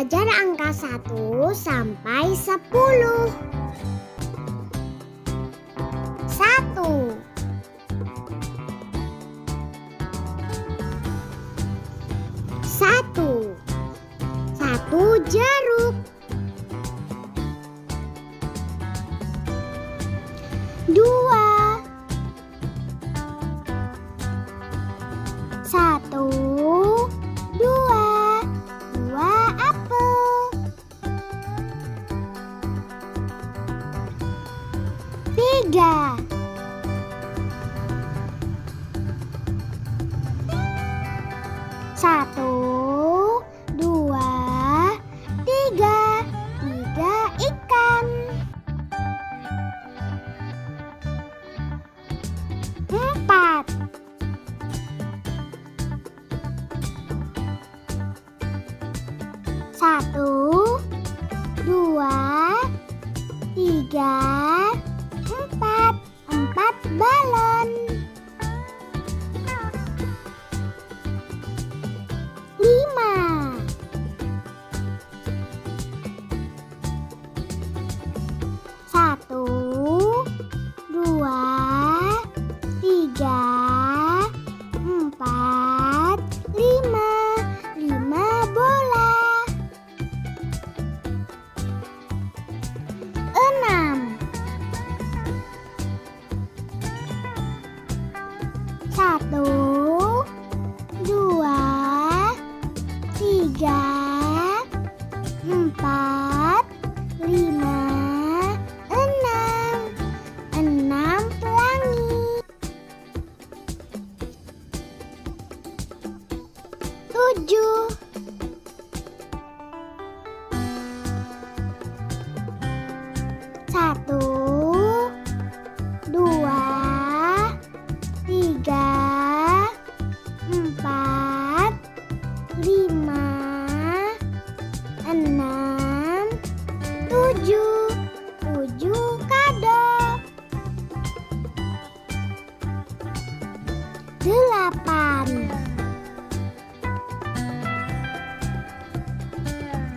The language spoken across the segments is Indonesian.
belajar angka 1 sampai 10. 1. 1. 1 jeruk. 2. 1, 2 apel. 3. 1, 2, 3 ikan. 4. 1, 2, 3, 4 balon. 5. 1, 2, 3, 4, 5 bola. 6. 1, 2, 3, 4, 5, 6 pelangi. 7. 1, 2, 3, 4, 5, 6, 7 kado. 8.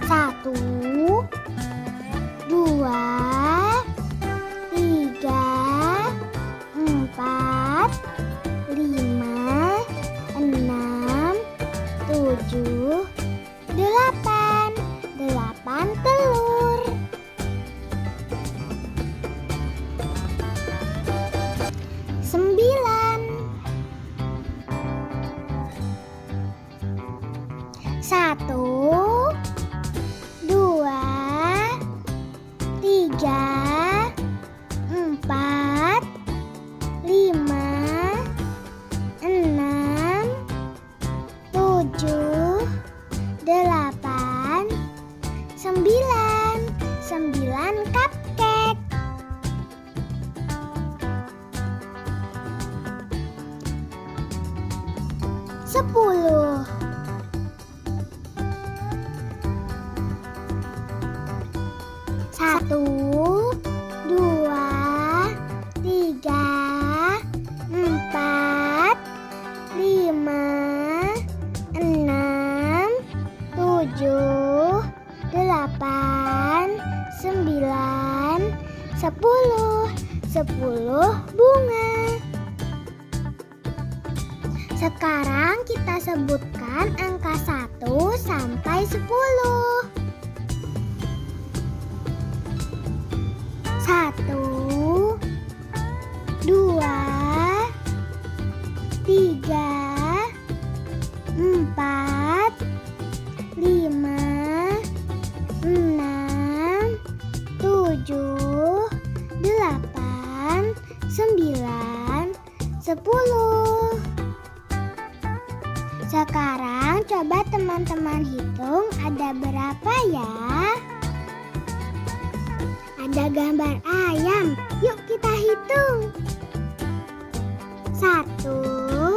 1, 2, 3, 4, 5, 6, 7, 8 telur. 9. 1, 2, 3, 4, 5, 6, 7, 8, 9 cupcake. 10. 1, 2, 3, 4, 5, 6, 7, 8, 9, 10 bunga. Sekarang kita sebutkan angka 1 sampai 10. 1, 2, 3, 4, 5, 6, 7, 8, 9, 10. Sekarang coba teman-teman hitung ada berapa ya? Ada gambar ayam. Yuk kita hitung. 1,